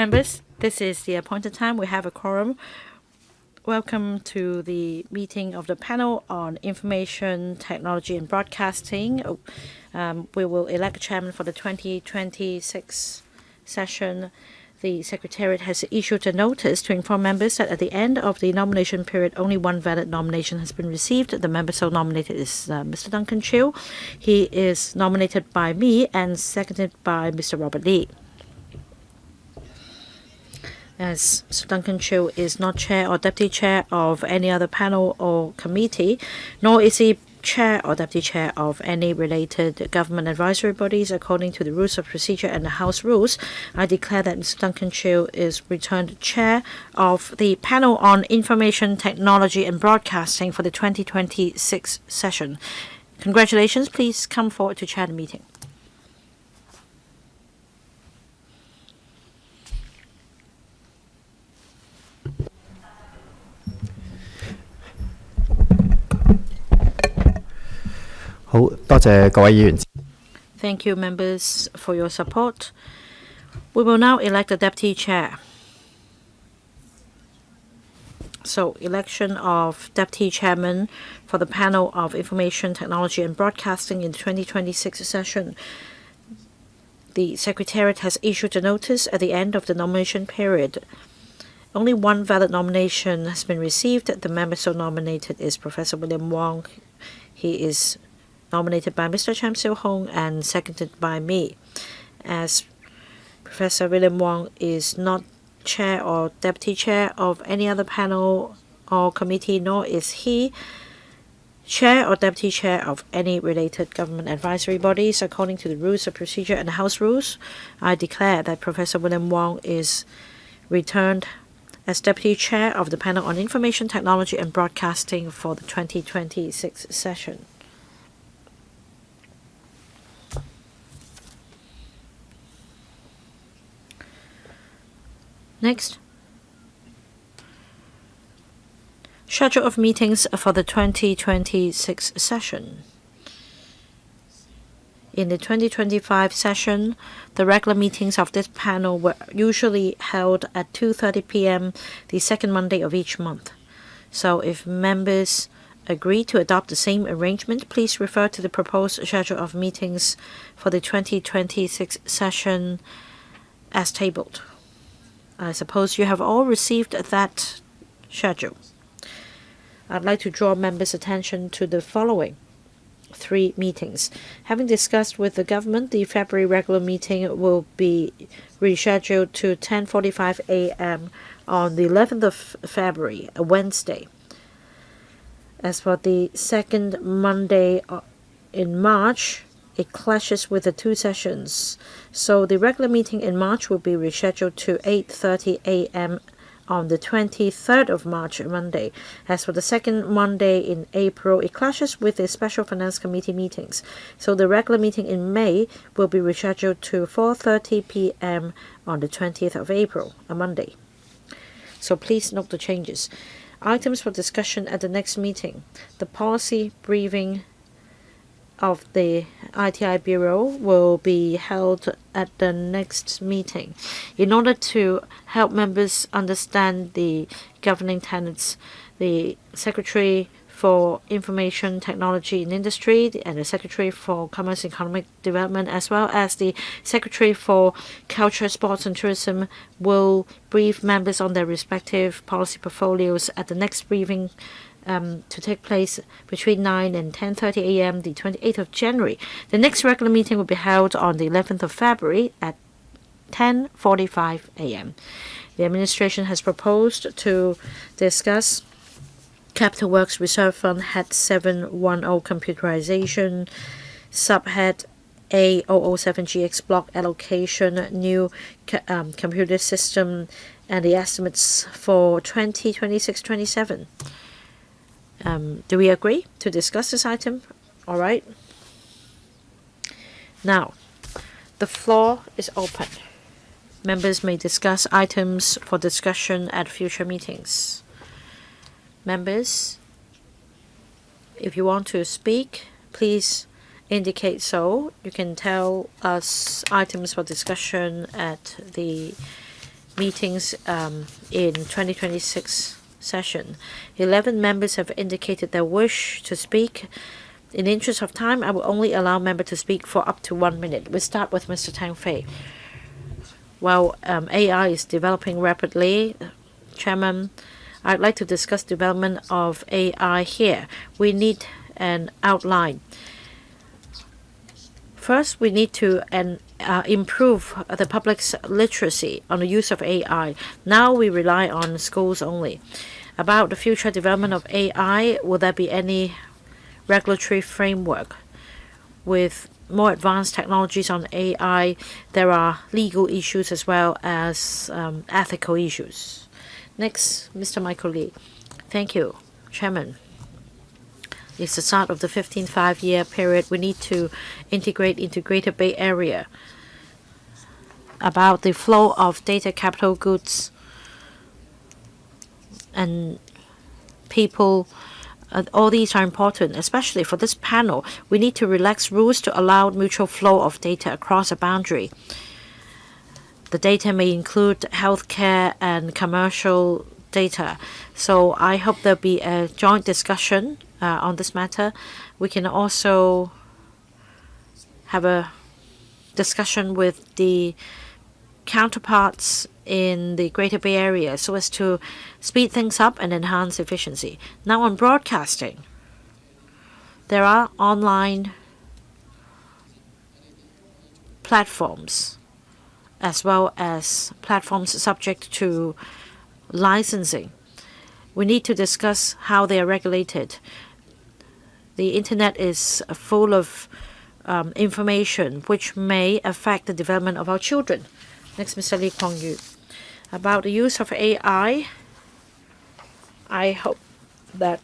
Members, this is the appointed time. We have a quorum. Welcome to the meeting of the panel on information technology and broadcasting. We will elect a chairman for the 2026 session. The Secretariat has issued a notice to inform members that at the end of the nomination period, only one valid nomination has been received. The member so nominated is Mr. Duncan Chiu. He is nominated by me and seconded by Mr. Robert Lee. As Mr. Duncan Chiu is not chair or deputy chair of any other panel or committee, nor is he chair or deputy chair of any related government advisory bodies according to the rules of procedure and the House rules, I declare that Mr. Duncan Chiu is returned chair of the panel on information technology and broadcasting for the 2026 session. Congratulations. Please come forward to chair the meeting. Thank you, members, for your support. We will now elect a deputy chair. So, election of deputy chairman for the panel of information technology and broadcasting in the 2026 session. The Secretariat has issued a notice at the end of the nomination period. Only one valid nomination has been received. The member so nominated is Professor William Wong. He is nominated by Mr. Cham Siu Hong and seconded by me. As Professor William Wong is not chair or deputy chair of any other panel or committee, nor is he chair or deputy chair of any related government advisory bodies according to the rules of procedure and the House rules, I declare that Professor William Wong is returned as deputy chair of the panel on information technology and broadcasting for the 2026 session. Next, schedule of meetings for the 2026 session. In the 2025 session, the regular meetings of this panel were usually held at 2:30 p.m. the second Monday of each month. So if members agree to adopt the same arrangement, please refer to the proposed schedule of meetings for the 2026 session as tabled. I suppose you have all received that schedule. I'd like to draw members' attention to the following 3 meetings. Having discussed with the government, the February regular meeting will be rescheduled to 10:45 a.m. on the 11th of February, a Wednesday. As for the second Monday in March, it clashes with the 2 sessions. So the regular meeting in March will be rescheduled to 8:30 a.m. on the 23rd of March, Monday. As for the second Monday in April, it clashes with the Special Finance Committee meetings. So the regular meeting in May will be rescheduled to 4:30 p.m. on the 20th of April, a Monday. So please note the changes. Items for discussion at the next meeting. The policy briefing of the ITI Bureau will be held at the next meeting. In order to help members understand the governing tenets, the Secretary for Information Technology and Industry and the Secretary for Commerce and Economic Development, as well as the Secretary for Culture, Sports and Tourism, will brief members on their respective policy portfolios at the next briefing to take place between 9 and 10:30 a.m. the 28th of January. The next regular meeting will be held on the 11th of February at 10:45 a.m. The administration has proposed to discuss Capital Works Reserve Fund Head 710 Computerization, Subhead A007GX Block Allocation, New Computer System, and the estimates for 2026-27. Do we agree to discuss this item? All right. Now, the floor is open. Members may discuss items for discussion at future meetings. Members, if you want to speak, please indicate so. You can tell us items for discussion at the meetings in 2026 session. 11 members have indicated their wish to speak. In the interest of time, I will only allow members to speak for up to 1 minute. We start with Mr. Tang Fei. While AI is developing rapidly, Chairman, I'd like to discuss development of AI here. We need an outline. First, we need to improve the public's literacy on the use of AI. Now we rely on schools only. About the future development of AI, will there be any regulatory framework? With more advanced technologies on AI, there are legal issues as well as ethical issues. Next, Mr. Michael Lee. Thank you, Chairman. It's the start of the 15th five-year period. We need to integrate into Greater Bay Area. About the flow of data, capital goods, and people, all these are important, especially for this panel. We need to relax rules to allow mutual flow of data across a boundary. The data may include healthcare and commercial data. So I hope there'll be a joint discussion on this matter. We can also have a discussion with the counterparts in the Greater Bay Area so as to speed things up and enhance efficiency. Now on broadcasting, there are online platforms as well as platforms subject to licensing. We need to discuss how they are regulated. The internet is full of information which may affect the development of our children. Next, Mr. Lee Kuan Yew. About the use of AI, I hope that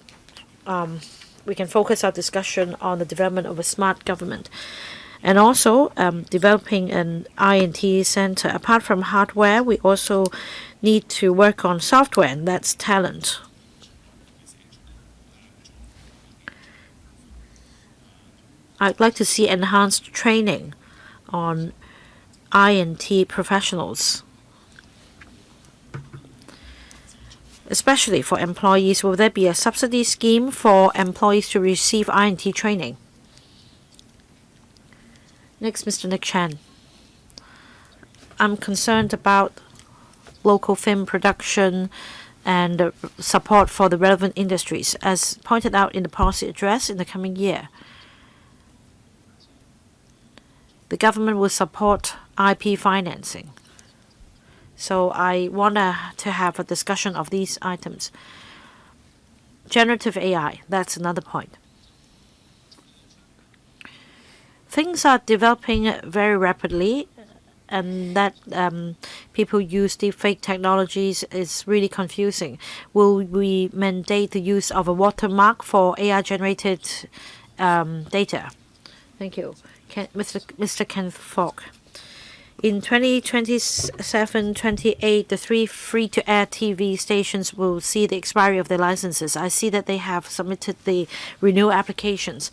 we can focus our discussion on the development of a smart government and also developing an I&T center. Apart from hardware, we also need to work on software, and that's talent. I'd like to see enhanced training on I&T professionals, especially for employees. Will there be a subsidy scheme for employees to receive I&T training? Next, Mr. Nick Chan. I'm concerned about local film production and support for the relevant industries. As pointed out in the policy address in the coming year, the government will support IP financing. So I want to have a discussion of these items. Generative AI, that's another point. Things are developing very rapidly, and that people use deepfake technologies is really confusing. Will we mandate the use of a watermark for AI-generated data? Thank you. Mr. Kenneth Fogg. In 2027-28, the 3 free-to-air TV stations will see the expiry of their licenses. I see that they have submitted the renewal applications.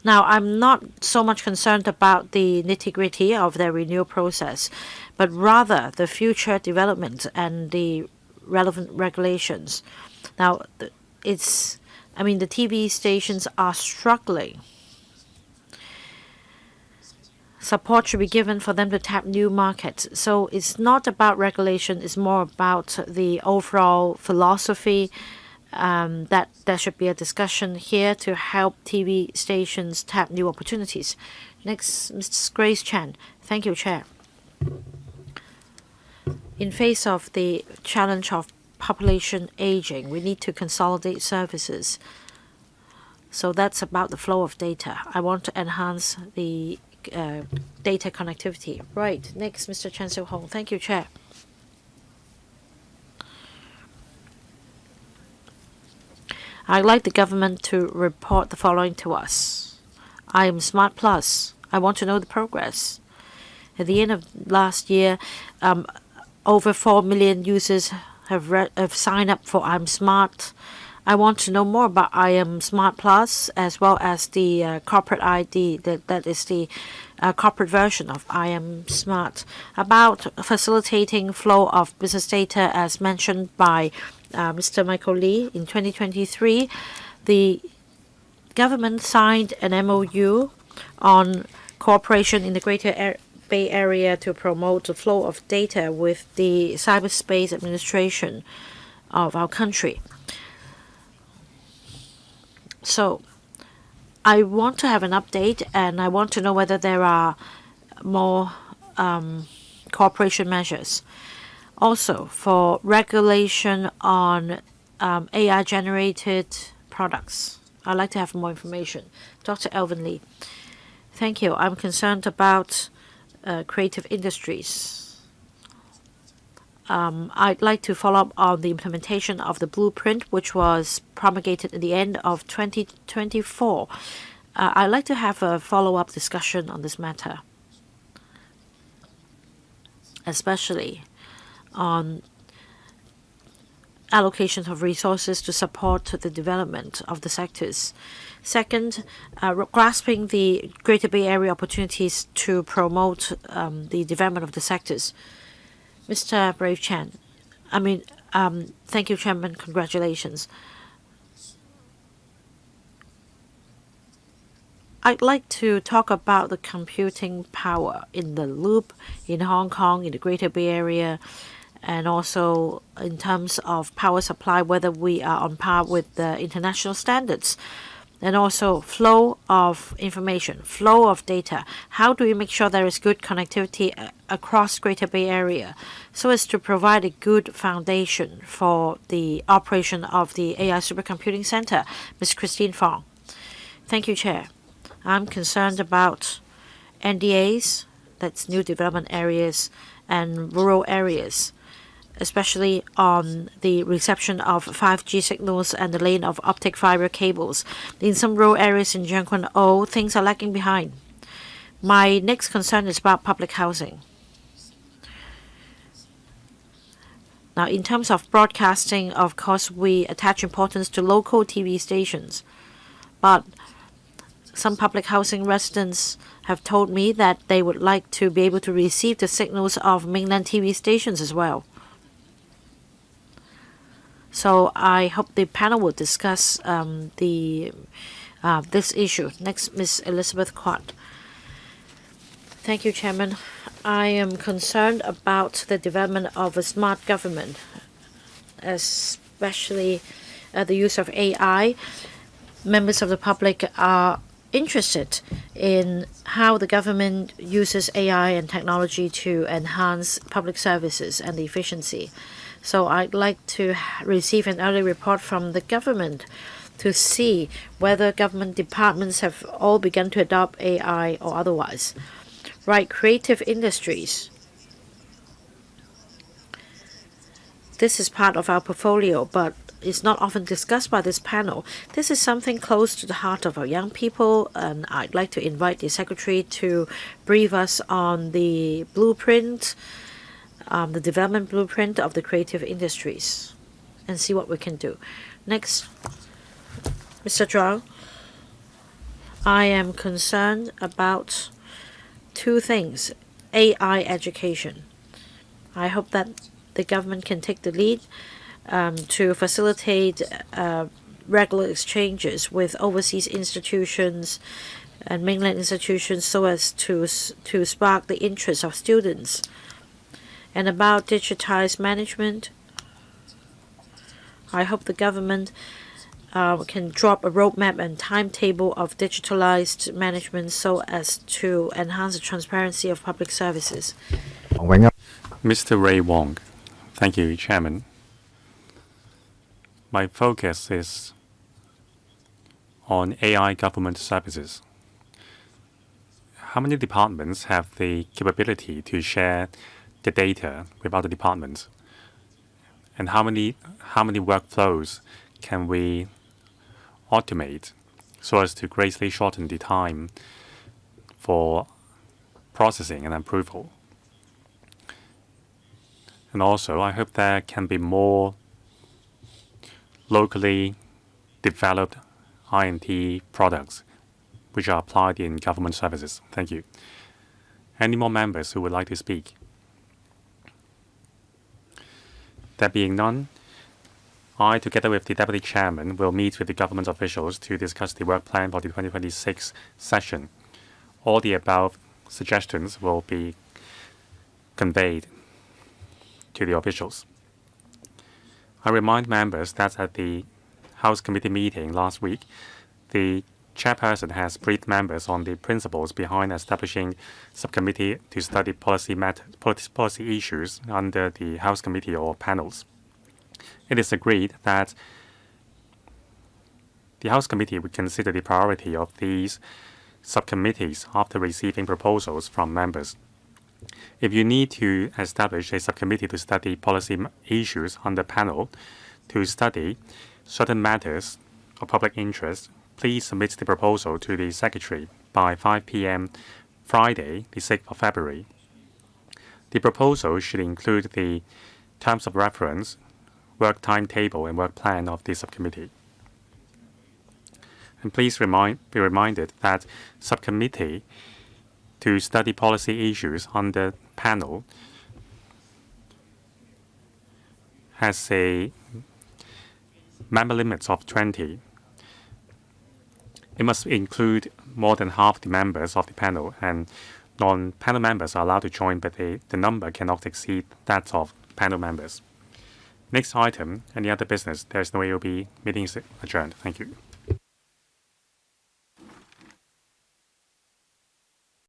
Now, I'm not so much concerned about the nitty-gritty of their renewal process, but rather the future development and the relevant regulations. Now, the TV stations are struggling. Support should be given for them to tap new markets. So it's not about regulation, it's more about the overall philosophy that there should be a discussion here to help TV stations tap new opportunities. Next, Mrs. Grace Chan. Thank you, Chair. In face of the challenge of population aging, we need to consolidate services. So that's about the flow of data. I want to enhance the data connectivity. Right. Next, Mr. Chen Xiu-hong. Thank you, Chair. I'd like the government to report the following to us. I am Smart Plus. I want to know the progress. At the end of last year, over 4 million users have signed up for I'm Smart. I want to know more about IM Smart Plus as well as the corporate ID, that is the corporate version of IM Smart, about facilitating flow of business data as mentioned by Mr. Michael Lee. In 2023, the government signed an MOU on cooperation in the Greater Bay Area to promote the flow of data with the cyberspace administration of our country. So I want to have an update, and I want to know whether there are more cooperation measures. Also, for regulation on AI-generated products, I'd like to have more information. Dr. Alvin Lee. Thank you. I'm concerned about creative industries. I'd like to follow up on the implementation of the blueprint, which was promulgated at the end of 2024. I'd like to have a follow-up discussion on this matter, especially on allocation of resources to support the development of the sectors. Second, grasping the Greater Bay Area opportunities to promote the development of the sectors. Mr. Brave Chan, thank you, Chairman. Congratulations. I'd like to talk about the computing power in the Loop, in Hong Kong, in the Greater Bay Area, and also in terms of power supply, whether we are on par with the international standards. And also flow of information, flow of data. How do we make sure there is good connectivity across Greater Bay Area so as to provide a good foundation for the operation of the AI Supercomputing Center? Ms. Christine Fong. Thank you, Chair. I'm concerned about NDAs, that's new development areas, and rural areas, especially on the reception of 5G signals and the laying of optic fiber cables. In some rural areas in Jiang Kun O, things are lagging behind. My next concern is about public housing. Now, in terms of broadcasting, of course, we attach importance to local TV stations. But some public housing residents have told me that they would like to be able to receive the signals of mainland TV stations as well. So I hope the panel will discuss this issue. Next, Ms. Elizabeth Quat. Thank you, Chairman. I am concerned about the development of a smart government, especially the use of AI. Members of the public are interested in how the government uses AI and technology to enhance public services and the efficiency. So I'd like to receive an early report from the government to see whether government departments have all begun to adopt AI or otherwise. Right, creative industries. This is part of our portfolio, but it's not often discussed by this panel. This is something close to the heart of our young people, and I'd like to invite the Secretary to brief us on the blueprint, the development blueprint of the creative industries, and see what we can do. Next, Mr. Zhao. I am concerned about two things. AI education. I hope that the government can take the lead to facilitate regular exchanges with overseas institutions and mainland institutions so as to spark the interest of students. And about digitized management, I hope the government can drop a roadmap and timetable of digitalized management so as to enhance the transparency of public services. Mr. Ray Wong. Thank you, Chairman. My focus is on AI government services. How many departments have the capability to share the data with other departments? And how many workflows can we automate so as to greatly shorten the time for processing and approval? And also, I hope there can be more locally developed INT products which are applied in government services. Thank you. Any more members who would like to speak? There being none, I, together with the Deputy Chairman, will meet with the government officials to discuss the work plan for the 2026 session. All the above suggestions will be conveyed to the officials. I remind members that at the House Committee meeting last week, the Chairperson has briefed members on the principles behind establishing subcommittee to study policy issues under the House Committee or panels. It is agreed that the House Committee would consider the priority of these subcommittees after receiving proposals from members. If you need to establish a subcommittee to study policy issues under panel to study certain matters of public interest, please submit the proposal to the Secretary by 5 p.m. Friday, the 6th of February. The proposal should include the terms of reference, work timetable, and work plan of the subcommittee. And please be reminded that subcommittee to study policy issues under panel has a member limit of 20. It must include more than half the members of the panel, and non-panel members are allowed to join, but the number cannot exceed that of panel members. Next item, any other business? There is no AOB. Meeting is adjourned. Thank you.